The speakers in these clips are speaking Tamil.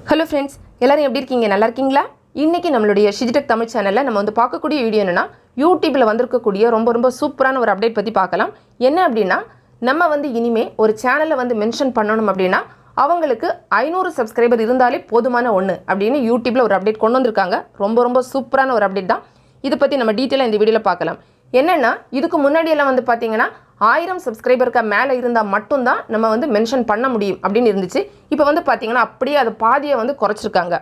ஹலோ ஃப்ரெண்ட்ஸ், எல்லாரும் எப்படி இருக்கீங்க? நல்லா இருக்கீங்களா? இன்றைக்கி நம்மளுடைய ஷிஜிடெக் தமிழ் சேனலில் நம்ம வந்து பார்க்கக்கூடிய வீடியோ என்னென்னா, யூடியூப்பில் வந்திருக்கக்கூடிய ரொம்ப சூப்பரான ஒரு அப்டேட் பற்றி பார்க்கலாம். என்ன அப்படின்னா, நம்ம வந்து இனிமேல் ஒரு சேனலை வந்து மென்ஷன் பண்ணணும் அப்படின்னா அவங்களுக்கு 500 சப்ஸ்கிரைபர் இருந்தாலே போதுமான ஒன்று அப்படின்னு யூடியூப்பில் ஒரு அப்டேட் கொண்டு வந்திருக்காங்க. ரொம்ப சூப்பரான ஒரு அப்டேட் தான். இதை பற்றி நம்ம டீட்டெயிலாக இந்த வீடியோவில் பார்க்கலாம். என்னென்னா, இதுக்கு முன்னாடியெல்லாம் வந்து பார்த்திங்கன்னா 1000 சப்ஸ்கிரைபருக்கு மேலே இருந்தால் மட்டும்தான் நம்ம வந்து மென்ஷன் பண்ண முடியும் அப்படின்னு இருந்துச்சு. இப்போ வந்து பார்த்திங்கன்னா அப்படியே அது பாதியை வந்து குறைச்சிருக்காங்க.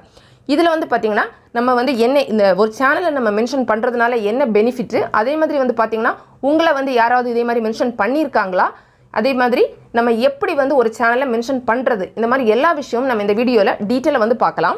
இதில் வந்து பார்த்திங்கன்னா நம்ம வந்து என்ன இந்த ஒரு சேனலை நம்ம மென்ஷன் பண்ணுறதுனால என்ன பெனிஃபிட்டு, அதே மாதிரி வந்து பார்த்திங்கன்னா உங்களை வந்து யாராவது இதே மாதிரி மென்ஷன் பண்ணியிருக்காங்களா, அதே மாதிரி நம்ம எப்படி வந்து ஒரு சேனலை மென்ஷன் பண்ணுறது, இந்த மாதிரி எல்லா விஷயமும் நம்ம இந்த வீடியோவில் டீட்டெயிலாக வந்து பார்க்கலாம்.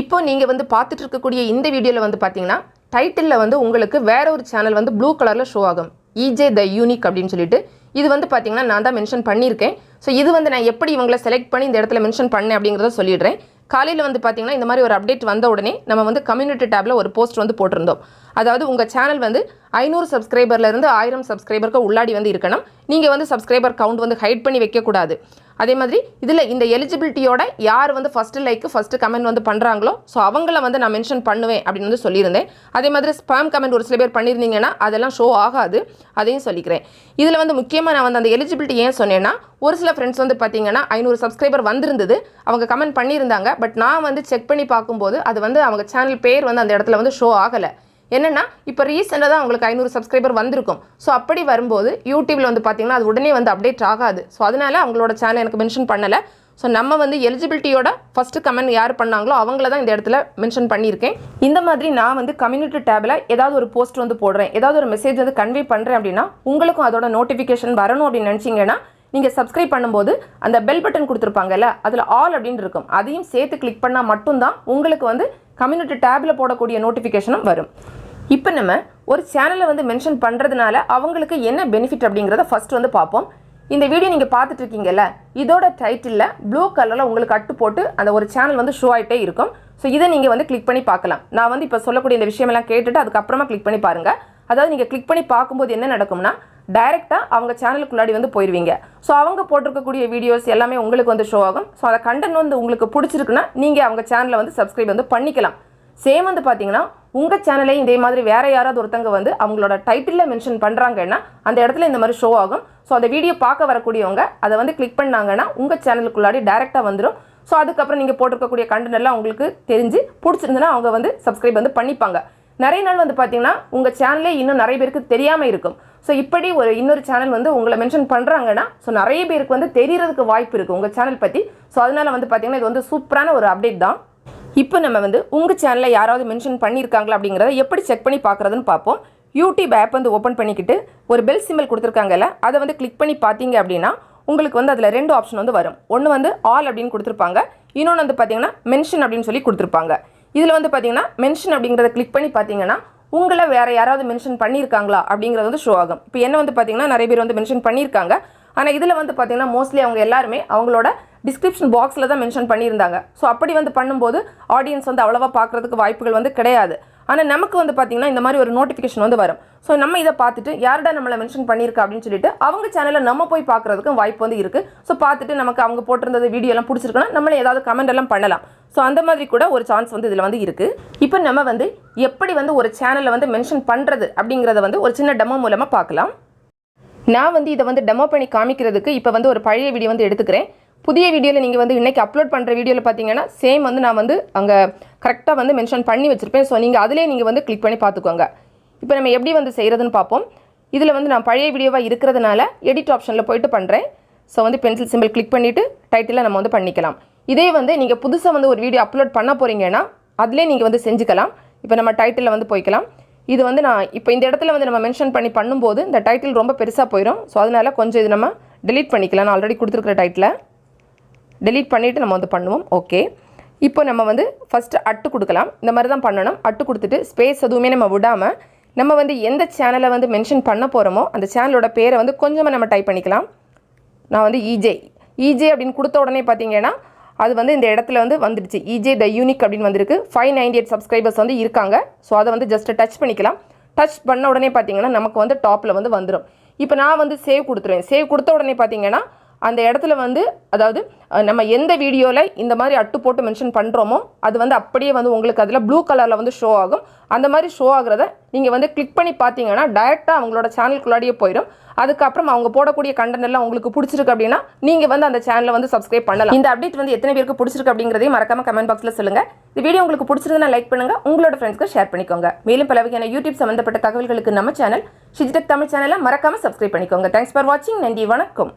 இப்போ நீங்கள் வந்து பார்த்துட்டு இருக்கக்கூடிய இந்த வீடியோவில் வந்து பார்த்திங்கன்னா டைட்டிலில் வந்து உங்களுக்கு வேற ஒரு சேனல் வந்து ப்ளூ கலரில் ஷோ ஆகும், இஜே த யூனிக் அப்படின்னு சொல்லிட்டு. இது வந்து பார்த்திங்கன்னா நான் தான் மென்ஷன் பண்ணியிருக்கேன். ஸோ இது வந்து நான் எப்படி இவங்களை செலக்ட் பண்ணி இந்த இடத்துல மென்ஷன் பண்ணேன் அப்படிங்கிறத சொல்லிடுறேன். காலையில் வந்து பார்த்திங்கன்னா இந்த மாதிரி ஒரு அப்டேட் வந்த உடனே நம்ம வந்து கம்யூனிட்டி டேப்பில் ஒரு போஸ்ட் வந்து போட்டிருந்தோம். அதாவது உங்கள் சேனல் வந்து 500 சப்ஸ்கிரைபர்லேருந்து 1000 சப்ஸ்கிரைபருக்கு உள்ளாடி வந்து இருக்கணும். நீங்கள் வந்து சப்ஸ்கிரைபர் கவுண்ட் வந்து ஹைட் பண்ணி வைக்கக்கூடாது. அதே மாதிரி இதில் இந்த எலிஜிபிலிட்டியோட யார் வந்து ஃபஸ்ட்டு லைக்கு ஃபஸ்ட்டு கமெண்ட் வந்து பண்ணுறாங்களோ ஸோ அவங்கள வந்து நான் மென்ஷன் பண்ணுவேன் அப்படின்னு வந்து சொல்லியிருந்தேன். அதே மாதிரி ஸ்பாம் கமெண்ட் ஒரு சில பேர் பண்ணியிருந்தீங்கன்னா அதெல்லாம் ஷோ ஆகாது, அதையும் சொல்லிக்கிறேன். இதில் வந்து முக்கியமாக நான் வந்து அந்த எலிஜிபிலிட்டி ஏன் சொன்னேன்னா, ஒரு சில ஃப்ரெண்ட்ஸ் வந்து பார்த்திங்கன்னா 500 சப்ஸ்கிரைபர் வந்திருந்தது, அவங்க கமெண்ட் பண்ணியிருந்தாங்க. பட் நான் வந்து செக் பண்ணி பார்க்கும்போது அது வந்து அவங்க சேனல் பேர் வந்து அந்த இடத்துல வந்து ஷோ ஆகலை. என்னென்னா, இப்போ ரீசெண்டாக தான் அவங்களுக்கு 500 சப்ஸ்கிரைபர் வந்திருக்கும். ஸோ அப்படி வரும்போது யூடியூப்பில் வந்து பார்த்திங்கன்னா அது உடனே வந்து அப்டேட் ஆகாது. ஸோ அதனால் அவங்களோட சேனல் எனக்கு மென்ஷன் பண்ணலை. ஸோ நம்ம வந்து எலிஜிபிலிட்டியோட ஃபஸ்ட்டு கமெண்ட் யார் பண்ணாங்களோ அவங்கள தான் இந்த இடத்துல மென்ஷன் பண்ணியிருக்கேன். இந்த மாதிரி நான் வந்து கம்யூனிட்டி டேபில் ஏதாவது ஒரு போஸ்ட் வந்து போடுறேன், ஏதாவது ஒரு மெசேஜ் வந்து கன்வே பண்ணுறேன் அப்படின்னா உங்களுக்கும் அதோட நோட்டிஃபிகேஷன் வரணும் அப்படின்னு நினச்சிங்கன்னா நீங்கள் சப்ஸ்கிரைப் பண்ணும்போது அந்த பெல் பட்டன் கொடுத்துருப்பாங்கல்ல, அதில் ஆல் அப்படின்னு இருக்கும், அதையும் சேர்த்து கிளிக் பண்ணால் மட்டும்தான் உங்களுக்கு வந்து கம்யூனிட்டி டேபில் போடக்கூடிய நோட்டிஃபிகேஷனும் வரும். இப்போ நம்ம ஒரு சேனலை வந்து மென்ஷன் பண்ணுறதுனால அவங்களுக்கு என்ன பெனிஃபிட் அப்படிங்கிறத ஃபஸ்ட் வந்து பார்ப்போம். இந்த வீடியோ நீங்கள் பார்த்துட்டு இருக்கீங்கல்ல, இதோட டைட்டிலில் ப்ளூ கலரில் உங்களுக்கு அட்டு போட்டு அந்த ஒரு சேனல் வந்து ஷோ ஆகிட்டே இருக்கும். ஸோ இதை நீங்கள் வந்து கிளிக் பண்ணி பார்க்கலாம். நான் வந்து இப்போ சொல்லக்கூடிய இந்த விஷயமெல்லாம் கேட்டுட்டு அதுக்கப்புறமா கிளிக் பண்ணி பாருங்கள். அதாவது நீங்கள் கிளிக் பண்ணி பார்க்கும்போது என்ன நடக்கும்னா, டைரெக்டாக அவங்க சேனலுக்குள்ளாடி வந்து போயிடுவீங்க. ஸோ அவங்க போட்டிருக்கக்கூடிய வீடியோஸ் எல்லாமே உங்களுக்கு வந்து ஷோ ஆகும். ஸோ அந்த கண்டென்ட் வந்து உங்களுக்கு பிடிச்சிருக்குன்னா நீங்கள் அவங்க சேனலை வந்து சப்ஸ்கிரைப் வந்து பண்ணிக்கலாம். சேம் வந்து பார்த்தீங்கன்னா உங்கள் சேனலையும் இதே மாதிரி வேறு யாராவது ஒருத்தங்க வந்து அவங்களோட டைட்டிலில் மென்ஷன் பண்ணுறாங்கன்னா அந்த இடத்துல இந்த மாதிரி ஷோ ஆகும். ஸோ அந்த வீடியோ பார்க்க வரக்கூடியவங்க அதை வந்து கிளிக் பண்ணாங்கன்னா உங்கள் சேனலுக்குள்ளாடி டைரெக்டாக வந்துடும். ஸோ அதுக்கப்புறம் நீங்கள் போட்டிருக்கக்கூடிய கண்டென்ட் எல்லாம் உங்களுக்கு தெரிஞ்சு பிடிச்சிருந்துன்னா அவங்க வந்து சப்ஸ்கிரைப் வந்து பண்ணிப்பாங்க. நிறைய நாள் வந்து பார்த்தீங்கன்னா உங்கள் சேனலே இன்னும் நிறைய பேருக்கு தெரியாமல் இருக்கும். ஸோ இப்படி ஒரு இன்னொரு சேனல் வந்து உங்களை மென்ஷன் பண்ணுறாங்கன்னா ஸோ நிறைய பேருக்கு வந்து தெரியறதுக்கு வாய்ப்பு இருக்குது உங்கள் சேனல் பற்றி. ஸோ அதனால் வந்து பார்த்திங்கன்னா இது வந்து சூப்பரான ஒரு அப்டேட் தான். இப்போ நம்ம வந்து உங்கள் சேனலில் யாராவது மென்ஷன் பண்ணியிருக்காங்களா அப்படிங்கிறத எப்படி செக் பண்ணி பார்க்குறதுன்னு பார்ப்போம். யூடியூப் ஆப் வந்து ஓப்பன் பண்ணிக்கிட்டு ஒரு பெல் சிம்பிள் கொடுத்துருக்காங்கல்ல, அதை வந்து கிளிக் பண்ணி பார்த்தீங்க அப்படின்னா உங்களுக்கு வந்து அதில் 2 ஆப்ஷன் வந்து வரும். ஒன்று வந்து ஆல் அப்படின்னு கொடுத்துருப்பாங்க, இன்னொன்று வந்து பார்த்தீங்கன்னா மென்ஷன் அப்படின்னு சொல்லி கொடுத்துருப்பாங்க. இதில் வந்து பார்த்தீங்கன்னா மென்ஷன் அப்படிங்கிறத கிளிக் பண்ணி பார்த்தீங்கன்னா உங்களை வேறு யாராவது மென்ஷன் பண்ணியிருக்காங்களா அப்படிங்கிறது வந்து ஷோ ஆகும். இப்போ என்ன வந்து பார்த்தீங்கன்னா நிறைய பேர் வந்து மென்ஷன் பண்ணியிருக்காங்க. ஆனால் இதில் வந்து பார்த்திங்கன்னா மோஸ்ட்லி அவங்க எல்லாருமே அவங்களோட டிஸ்கிரிப்ஷன் பாக்ஸில் தான் மென்ஷன் பண்ணியிருந்தாங்க. ஸோ அப்படி வந்து பண்ணும்போது ஆடியன்ஸ் வந்து அவ்வளோவா பார்க்குறதுக்கு வாய்ப்புகள் வந்து கிடையாது. ஆனால் நமக்கு வந்து பார்த்திங்கன்னா இந்த மாதிரி ஒரு நோட்டிஃபிகேஷன் வந்து வரும். ஸோ நம்ம இதை பார்த்துட்டு யார்டா நம்மளை மென்ஷன் பண்ணியிருக்கா அப்படின்னு சொல்லிட்டு அவங்க சேனலில் நம்ம போய் பார்க்குறதுக்கும் வாய்ப்பு வந்து இருக்குது. ஸோ பார்த்துட்டு நமக்கு அவங்க போட்டிருந்தது வீடியோலாம் பிடிச்சிருக்குன்னா நம்மளே ஏதாவது கமெண்ட் எல்லாம் பண்ணலாம். ஸோ அந்த மாதிரி கூட ஒரு சான்ஸ் வந்து இதில் வந்து இருக்குது. இப்போ நம்ம வந்து எப்படி வந்து ஒரு சேனலில் வந்து மென்ஷன் பண்ணுறது அப்படிங்கிறத வந்து ஒரு சின்ன டெமோ மூலமாக பார்க்கலாம். நான் வந்து இதை வந்து டெமோ பண்ணி காமிக்கிறதுக்கு இப்போ வந்து ஒரு பழைய வீடியோ வந்து எடுத்துக்கிறேன். புதிய வீடியோவில் நீங்கள் வந்து இன்றைக்கி அப்லோட் பண்ணுற வீடியோவில் பார்த்தீங்கன்னா சேம் வந்து நான் வந்து அங்கே கரெக்டாக வந்து மென்ஷன் பண்ணி வச்சுருப்பேன். ஸோ நீங்கள் அதிலே நீங்கள் வந்து கிளிக் பண்ணி பார்த்துக்கோங்க. இப்போ நம்ம எப்படி வந்து செய்கிறதுன்னு பார்ப்போம். இதில் வந்து நான் பழைய வீடியோவாக இருக்கிறதுனால எடிட் ஆப்ஷனில் போய்ட்டு பண்ணுறேன். ஸோ வந்து பென்சில் சிம்பிள் கிளிக் பண்ணிவிட்டு டைட்டிலில் நம்ம வந்து பண்ணிக்கலாம். இதே வந்து நீங்கள் புதுசாக வந்து ஒரு வீடியோ அப்லோட் பண்ண போகிறீங்கன்னா அதிலே நீங்கள் வந்து செஞ்சுக்கலாம். இப்போ நம்ம டைட்டிலில் வந்து போய்க்கலாம். இது வந்து நான் இப்போ இந்த இடத்துல வந்து நம்ம மென்ஷன் பண்ணி பண்ணும்போது இந்த டைட்டில் ரொம்ப பெருசாக போயிடும். ஸோ அதனால் கொஞ்சம் இது நம்ம டெலீட் பண்ணிக்கலாம். நான் ஆல்ரெடி கொடுத்துருக்குற டைட்டிலை டெலீட் பண்ணிவிட்டு நம்ம வந்து பண்ணுவோம். ஓகே, இப்போ நம்ம வந்து ஃபஸ்ட்டு அட்டு கொடுக்கலாம். இந்த மாதிரி தான் பண்ணணும். அட்டு கொடுத்துட்டு ஸ்பேஸ் எதுவுமே நம்ம விடாமல் நம்ம வந்து எந்த சேனலை வந்து மென்ஷன் பண்ண போகிறோமோ அந்த சேனலோட பேரை வந்து கொஞ்சமாக நம்ம டைப் பண்ணிக்கலாம். நான் வந்து இஜே அப்படின்னு கொடுத்த உடனே பார்த்தீங்கன்னா அது வந்து இந்த இடத்துல வந்து வந்துடுச்சு, இஜே த யூனிக் அப்படின்னு வந்திருக்கு. 598 சப்ஸ்கிரைபர்ஸ் வந்து இருக்காங்க. ஸோ அதை வந்து ஜஸ்ட் டச் பண்ணிக்கலாம். டச் பண்ண உடனே பார்த்தீங்கன்னா நமக்கு வந்து டாப்பில் வந்து வந்துடும். இப்போ நான் வந்து சேவ் கொடுத்துருவேன். சேவ் கொடுத்த உடனே பார்த்தீங்கன்னா அந்த இடத்துல வந்து அதாவது நம்ம எந்த வீடியோவில் இந்த மாதிரி அட்டு போட்டு மென்ஷன் பண்ணுறோமோ அது வந்து அப்படியே வந்து உங்களுக்கு அதில் ப்ளூ கலரில் வந்து ஷோ ஆகும். அந்த மாதிரி ஷோ ஆகுறத நீங்கள் வந்து கிளிக் பண்ணி பார்த்தீங்கன்னா டைரெக்டாக அவங்களோட சேனலுக்குள்ளாடியே போயிடும். அதுக்கப்புறம் அவங்க போடக்கூடிய கண்டென்ட் எல்லாம் உங்களுக்கு பிடிச்சிருக்கு அப்படின்னா நீங்கள் வந்து அந்த சேனலை வந்து சப்ஸ்கிரைப் பண்ணலாம். இந்த அப்டேட் வந்து எத்தனை பேருக்கு பிடிச்சிருக்கு அப்படிங்கிறதையும் மறக்காம கமெண்ட் பாக்ஸில் சொல்லுங்கள். இந்த வீடியோ உங்களுக்கு பிடிச்சிருந்தா லைக் பண்ணுங்கள், உங்களோட ஃப்ரெண்ட்ஸ்க்கு ஷேர் பண்ணிக்கோங்க. மேலும் பல வகையான யூடியூப் சம்மந்தப்பட்ட தகவல்களுக்கு நம்ம சேனல் ஷிஜிடெக் தமிழ் சேனலை மறக்காம சப்ஸ்கிரைப் பண்ணிக்கோங்க. தேங்க்ஸ் ஃபார் வாட்சிங். நன்றி, வணக்கம்.